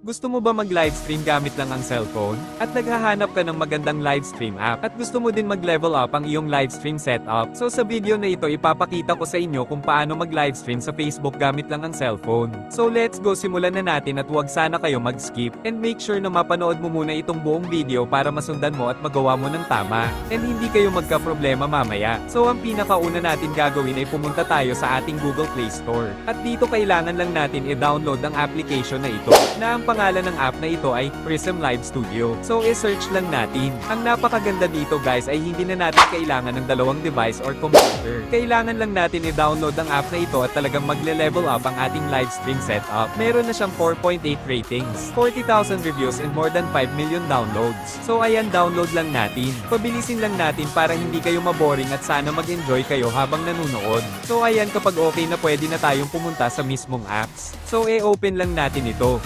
Gusto mo ba mag-livestream gamit lang ang cellphone? At naghahanap ka ng magandang livestream app? At gusto mo din mag-level up ang iyong livestream setup? So sa video na ito ipapakita ko sa inyo kung paano mag-livestream sa Facebook gamit lang ang cellphone. So let's go, simulan na natin at huwag sana kayo mag-skip. And make sure na mapanood mo muna itong buong video para masundan mo at magawa mo ng tama. And hindi kayo magka-problema mamaya. So ang pinakauna natin gagawin ay pumunta tayo sa ating Google Play Store. At dito kailangan lang natin i-download ang application na ito, na ang pangalan ng app na ito ay Prism Live Studio. So i-search lang natin. Ang napakaganda dito guys ay hindi na natin kailangan ng dalawang device or computer. Kailangan lang natin i-download ang app na ito at talagang magle-level up ang ating live stream setup. Meron na siyang 4.8 ratings, 40,000 reviews and more than 5 million downloads. So ayan, download lang natin. Pabilisin lang natin para hindi kayo maboring at sana mag-enjoy kayo habang nanonood. So ayan, kapag okay na pwede na tayong pumunta sa mismong apps. So i-open lang natin ito.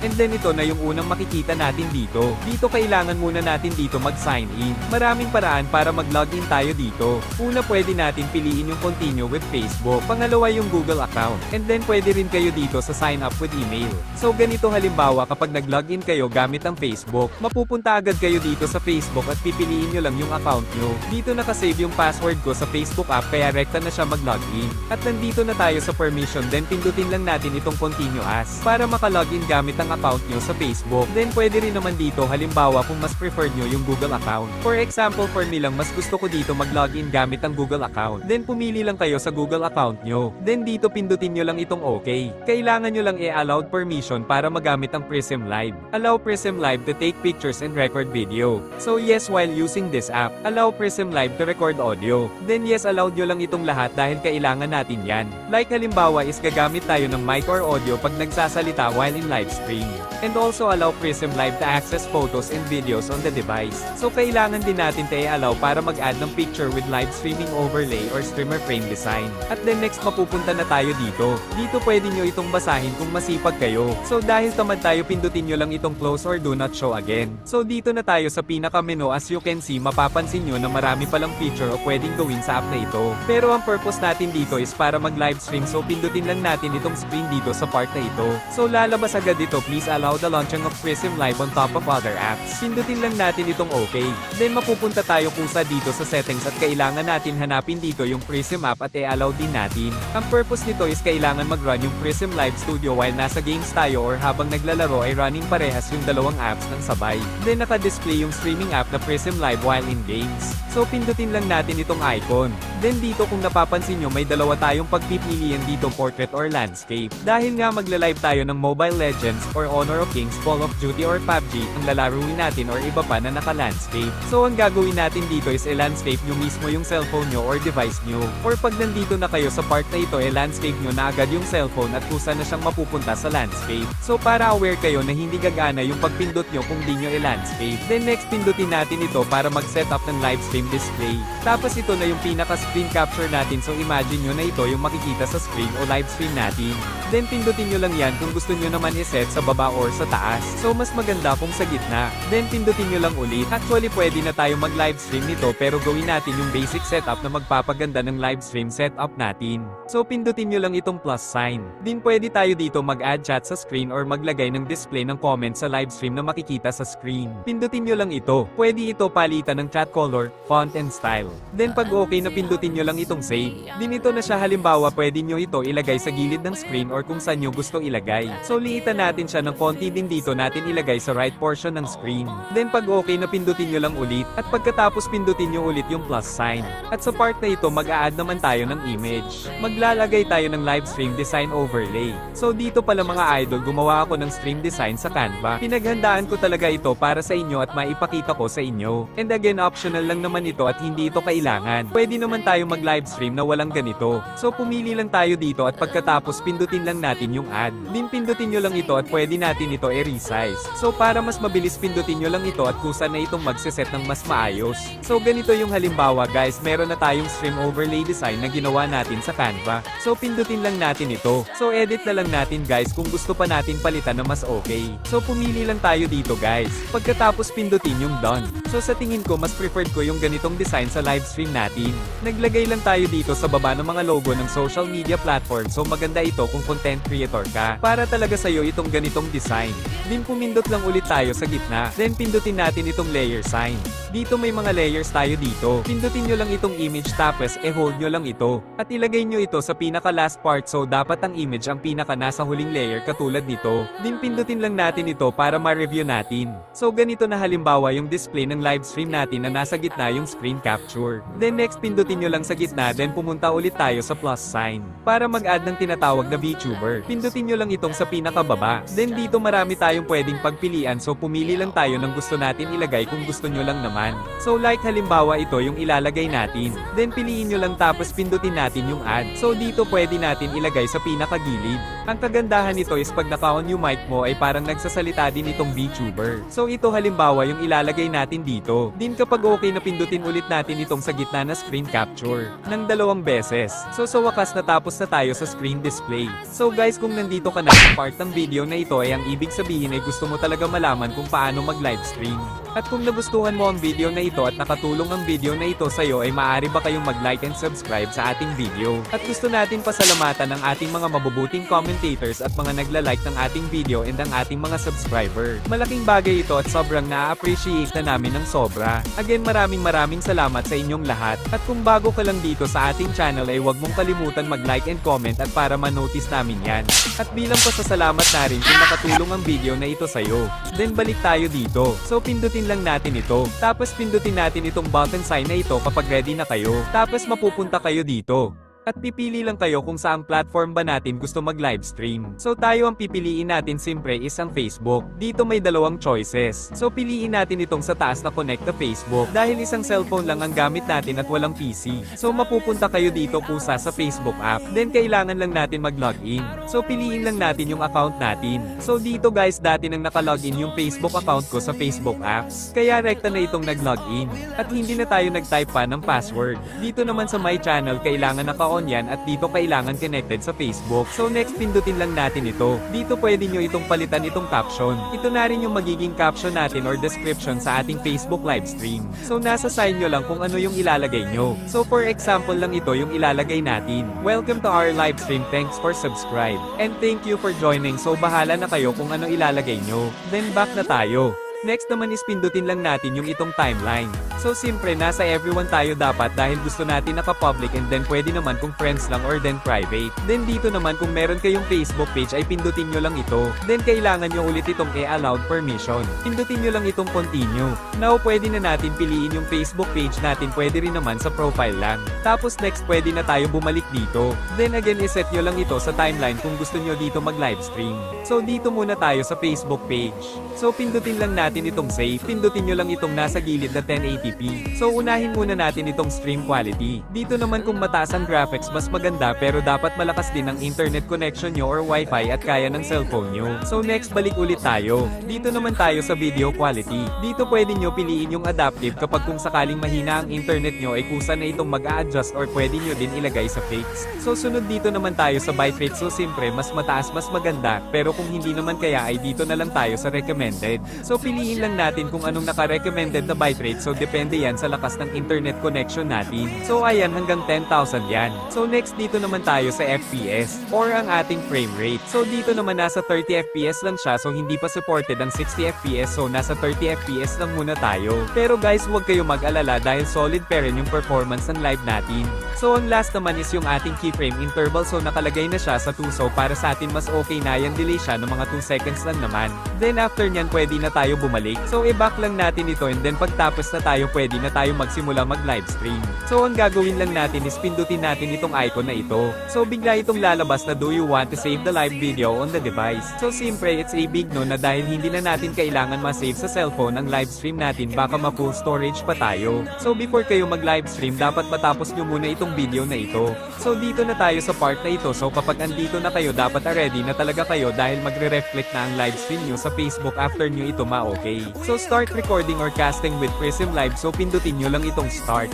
And then ito na yung unang makikita natin dito. Dito kailangan muna natin dito mag-sign in. Maraming paraan para mag-login tayo dito. Una, pwede natin piliin yung continue with Facebook. Pangalawa, yung Google account. And then pwede rin kayo dito sa sign up with email. So ganito halimbawa, kapag nag-login kayo gamit ang Facebook, mapupunta agad kayo dito sa Facebook at pipiliin nyo lang yung account nyo. Dito nakasave yung password ko sa Facebook app kaya rekta na siya mag-login. At nandito na tayo sa permission, then pindutin lang natin itong continue as para maka-login gamit ang account nyo sa Facebook. Then pwede rin naman dito halimbawa kung mas preferred nyo yung Google account. For example, for me lang, mas gusto ko dito mag-login gamit ang Google account. Then pumili lang kayo sa Google account nyo. Then dito pindutin nyo lang itong OK. Kailangan nyo lang i-allowed permission para magamit ang Prism Live. Allow Prism Live to take pictures and record video. So yes, while using this app, allow Prism Live to record audio. Then yes, allowed nyo lang itong lahat dahil kailangan natin yan. Like halimbawa is gagamit tayo ng mic or audio pag nagsasalita while in live stream. And also allow Prism Live to access photos and videos on the device. So kailangan din natin to i-allow para mag-add ng picture with live streaming overlay or streamer frame design. At then next mapupunta na tayo dito. Dito pwede nyo itong basahin kung masipag kayo. So dahil tamad tayo, pindutin nyo lang itong close or do not show again. So dito na tayo sa pinaka-menu. As you can see, mapapansin nyo na marami palang feature o pwedeng gawin sa app na ito. Pero ang purpose natin dito is para mag-live stream, so pindutin lang natin itong screen dito sa part na ito. So lalabas agad dito, please allow the launching of Prism Live on top of other apps. Pindutin lang natin itong OK. Then mapupunta tayo kusa dito sa settings at kailangan natin hanapin dito yung Prism app at i-allow din natin. Ang purpose nito is kailangan mag-run yung Prism Live Studio while nasa games tayo or habang naglalaro ay running parehas yung dalawang apps ng sabay. Then naka-display yung streaming app na Prism Live while in games. So pindutin lang natin itong icon. Then dito kung napapansin nyo, may dalawa tayong pagpipilian dito, portrait or landscape. Dahil nga magla-live tayo ng Mobile Legends or Honor of Kings, Call of Duty or PUBG, ang lalaruin natin or iba pa na naka-landscape. So ang gagawin natin dito is i-landscape nyo mismo yung cellphone nyo or device nyo. Or pag nandito na kayo sa part na ito, i-landscape nyo na agad yung cellphone at kusa na siyang mapupunta sa landscape. So para aware kayo na hindi gagana yung pagpindot nyo kung di nyo i-landscape. Then next, pindutin natin ito para mag-set up ng live stream display. Tapos ito na yung pinaka-screen capture natin, so imagine nyo na ito yung makikita sa screen o live stream natin. Then pindutin nyo lang yan kung gusto nyo naman i-set sa baba or sa taas. So mas maganda kung sa gitna. Then pindutin nyo lang ulit. Actually pwede na tayo mag-live stream nito pero gawin natin yung basic setup na magpapaganda ng live stream setup natin. So pindutin nyo lang itong plus sign. Din pwede tayo dito mag-add chat sa screen or maglagay ng display ng comment sa live stream na makikita sa screen. Pindutin nyo lang ito. Pwede ito palitan ng chat color, font and style. Then pag okay na, pindutin nyo lang itong save. Din ito na siya, halimbawa pwede nyo ito ilagay sa gilid ng screen or kung saan nyo gustong ilagay. So liitan natin siya ng konti, din dito natin ilagay sa right portion ng screen. Then pag okay na, pindutin nyo lang ulit. At pagkatapos pindutin nyo ulit yung plus sign. At sa part na ito mag-a-add naman tayo ng image. Maglalagay tayo ng live stream design overlay. So dito pala mga idol, gumawa ako ng stream design sa Canva. Pinaghandaan ko talaga ito para sa inyo at maipakita ko sa inyo. And again, optional lang naman ito at hindi ito kailangan. Pwede naman tayo mag-live stream na walang ganito. So pumili lang tayo dito at pagkatapos pindutin lang natin yung add. Din pindutin nyo lang ito at pwede natin ito i-resize. So para mas mabilis, pindutin nyo lang ito at kusa na itong magsiset ng mas maayos. So ganito yung halimbawa guys, meron na tayong stream overlay design na ginawa natin sa Canva. So pindutin lang natin ito. So edit na lang natin guys kung gusto pa natin palitan na mas okay. So pumili lang tayo dito guys. Pagkatapos pindutin yung done. So sa tingin ko mas preferred ko yung ganito ganitong design sa live stream natin. Naglagay lang tayo dito sa baba ng mga logo ng social media platform, so maganda ito kung content creator ka. Para talaga sa'yo itong ganitong design. Din pumindot lang ulit tayo sa gitna. Then pindutin natin itong layer sign. Dito may mga layers tayo dito. Pindutin nyo lang itong image tapos hold nyo lang ito. At ilagay nyo ito sa pinaka last part, so dapat ang image ang pinaka nasa huling layer katulad nito. Din pindutin lang natin ito para ma-review natin. So ganito na halimbawa yung display ng live stream natin na nasa gitna yung screen capture. Then next pindutin nyo lang sa gitna, then pumunta ulit tayo sa plus sign. Para mag-add ng tinatawag na VTuber. Pindutin nyo lang itong sa pinakababa. Then dito marami tayong pwedeng pagpilian, so pumili lang tayo ng gusto natin ilagay kung gusto nyo lang naman. So like halimbawa ito yung ilalagay natin. Then piliin nyo lang tapos pindutin natin yung add. So dito pwede natin ilagay sa pinakagilid. Ang kagandahan nito is pag naka-on yung mic mo ay parang nagsasalita din itong VTuber. So ito halimbawa yung ilalagay natin dito. Din kapag okay na pindutin ulit natin itong sa gitna na screen capture ng 2 beses. So sa wakas natapos na tayo sa screen display. So guys, kung nandito ka na sa part ng video na ito ay ang ibig sabihin ay gusto mo talaga malaman kung paano mag-live stream. At kung nagustuhan mo ang video na ito at nakatulong ang video na ito sa'yo ay maaari ba kayong mag-like and subscribe sa ating video. At gusto natin pasalamatan ang ating mga mabubuting commentators at mga nagla-like ng ating video and ang ating mga subscriber. Malaking bagay ito at sobrang na-appreciate na namin ng sobra. Again, maraming salamat sa inyong lahat. At kung bago ka lang dito sa ating channel ay huwag mong kalimutan mag-like and comment at para ma-notice namin yan. At bilang pasasalamat na rin kung nakatulong ang video na ito sa'yo. Then balik tayo dito. So pindutin lang natin ito. Tapos pindutin natin itong button sign na ito kapag ready na kayo. Tapos mapupunta kayo dito. At pipili lang kayo kung saang platform ba natin gusto mag-livestream. So tayo ang pipiliin natin siyempre is ang Facebook. Dito may 2 choices. So piliin natin itong sa taas na connect to Facebook. Dahil isang cellphone lang ang gamit natin at walang PC. So mapupunta kayo dito kusa sa Facebook app. Then kailangan lang natin mag-login. So piliin lang natin yung account natin. So dito guys, dati nang nakalogin yung Facebook account ko sa Facebook apps. Kaya rekta na itong nag-login. At hindi na tayo nag-type pa ng password. Dito naman sa my channel kailangan naka-on yan at dito kailangan connected sa Facebook. So next pindutin lang natin ito. Dito pwede nyo itong palitan itong caption. Ito na rin yung magiging caption natin or description sa ating Facebook livestream. So nasa sign nyo lang kung ano yung ilalagay nyo. So for example lang ito yung ilalagay natin. Welcome to our livestream, thanks for subscribe. And thank you for joining, so bahala na kayo kung ano ilalagay nyo. Then back na tayo. Next naman is pindutin lang natin yung itong timeline. So siyempre nasa everyone tayo dapat dahil gusto natin naka-public and then pwede naman kung friends lang or then private. Then dito naman kung meron kayong Facebook page ay pindutin nyo lang ito. Then kailangan nyo ulit itong allowed permission. Pindutin nyo lang itong continue. Now pwede na natin piliin yung Facebook page natin, pwede rin naman sa profile lang. Tapos next pwede na tayo bumalik dito. Then again iset nyo lang ito sa timeline kung gusto nyo dito mag-livestream. So dito muna tayo sa Facebook page. So pindutin lang natin itong save. Pindutin nyo lang itong nasa gilid na 1080p. So unahin muna natin itong stream quality. Dito naman kung mataas ang graphics mas maganda pero dapat malakas din ang internet connection nyo or wifi at kaya ng cellphone nyo. So next balik ulit tayo. Dito naman tayo sa video quality. Dito pwede nyo piliin yung adaptive kapag kung sakaling mahina ang internet nyo ay kusa na itong mag-a-adjust or pwede nyo din ilagay sa fixed. So sunod dito naman tayo sa bitrate. So siyempre mas mataas mas maganda pero kung hindi naman kaya ay dito na lang tayo sa recommended. So piliin lang natin kung anong naka-recommended na bitrate, so depende yan sa lakas ng internet connection natin. So ayan, hanggang 10,000 yan. So next dito naman tayo sa FPS or ang ating frame rate. So dito naman nasa 30 FPS lang siya, so hindi pa supported ang 60 FPS, so nasa 30 FPS lang muna tayo. Pero guys, huwag kayo mag-alala dahil solid pa rin yung performance ng live natin. So ang last naman is yung ating keyframe interval, so nakalagay na siya sa 2, so para sa atin mas okay na yung delay siya ng mga 2 seconds lang naman. Then after nyan pwede na tayo bumalik. So i-back lang natin ito and then pagtapos na tayo pwede na tayo magsimula mag-livestream. So ang gagawin lang natin is pindutin natin itong icon na ito. So bigla itong lalabas na do you want to save the live video on the device. So siyempre it's a big no na dahil hindi na natin kailangan ma-save sa cellphone ang livestream natin, baka ma-full storage pa tayo. So before kayo mag-livestream dapat matapos nyo muna itong video na ito. So dito na tayo sa part na ito, so kapag andito na kayo dapat ready na talaga kayo dahil magre-reflect na ang livestream nyo sa Facebook after nyo ito ma-okay. So start recording or casting with Prism Live, so pindutin nyo lang itong start.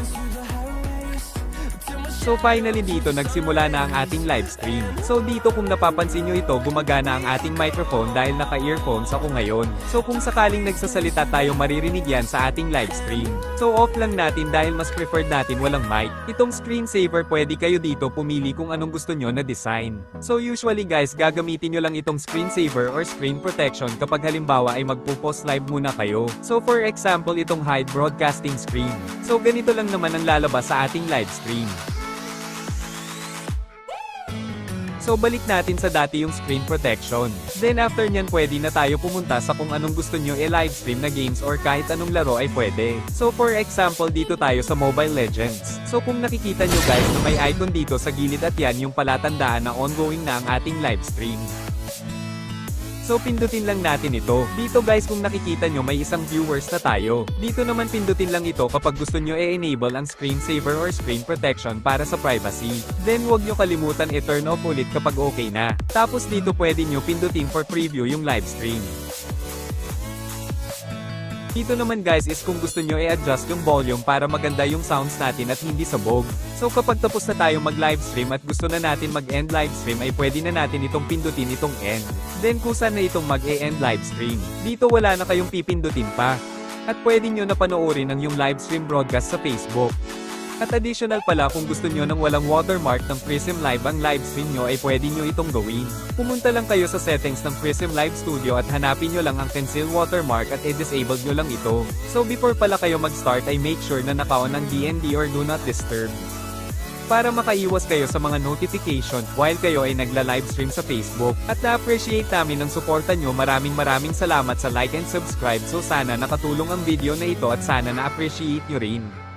So finally dito nagsimula na ang ating live stream. So dito kung napapansin nyo ito gumagana ang ating microphone dahil naka-earphones ako ngayon. So kung sakaling nagsasalita tayo maririnig yan sa ating live stream. So off lang natin dahil mas preferred natin walang mic. Itong screensaver pwede kayo dito pumili kung anong gusto nyo na design. So usually guys gagamitin nyo lang itong screensaver or screen protection kapag halimbawa ay magpo-post live muna kayo. So for example itong hide broadcasting screen. So ganito lang naman ang lalabas sa ating live stream. So balik natin sa dati yung screen protection. Then after nyan pwede na tayo pumunta sa kung anong gusto nyo livestream na games or kahit anong laro ay pwede. So for example dito tayo sa Mobile Legends. So kung nakikita nyo guys na may icon dito sa gilid at yan yung palatandaan na ongoing na ang ating livestream. So pindutin lang natin ito. Dito guys kung nakikita nyo may isang viewers na tayo. Dito naman pindutin lang ito kapag gusto nyo i-enable ang screensaver or screen protection para sa privacy. Then huwag nyo kalimutan i-turn off ulit kapag okay na. Tapos dito pwede nyo pindutin for preview yung live stream. Dito naman guys is kung gusto nyo i-adjust yung volume para maganda yung sounds natin at hindi sabog. So kapag tapos na tayong mag-livestream at gusto na natin mag-end livestream ay pwede na natin itong pindutin itong end. Then kung saan na itong mag-e-end livestream. Dito wala na kayong pipindutin pa. At pwede nyo na panoorin ang yung livestream broadcast sa Facebook. At additional pala kung gusto nyo ng walang watermark ng Prism Live ang livestream nyo ay pwede nyo itong gawin. Pumunta lang kayo sa settings ng Prism Live Studio at hanapin nyo lang ang cancel watermark at i-disable nyo lang ito. So before pala kayo mag-start ay make sure na naka-on ang DND or Do Not Disturb. Para makaiwas kayo sa mga notification while kayo ay nagla-livestream sa Facebook. At na-appreciate namin ang suporta nyo. Maraming salamat sa like and subscribe. So sana nakatulong ang video na ito at sana na-appreciate nyo rin.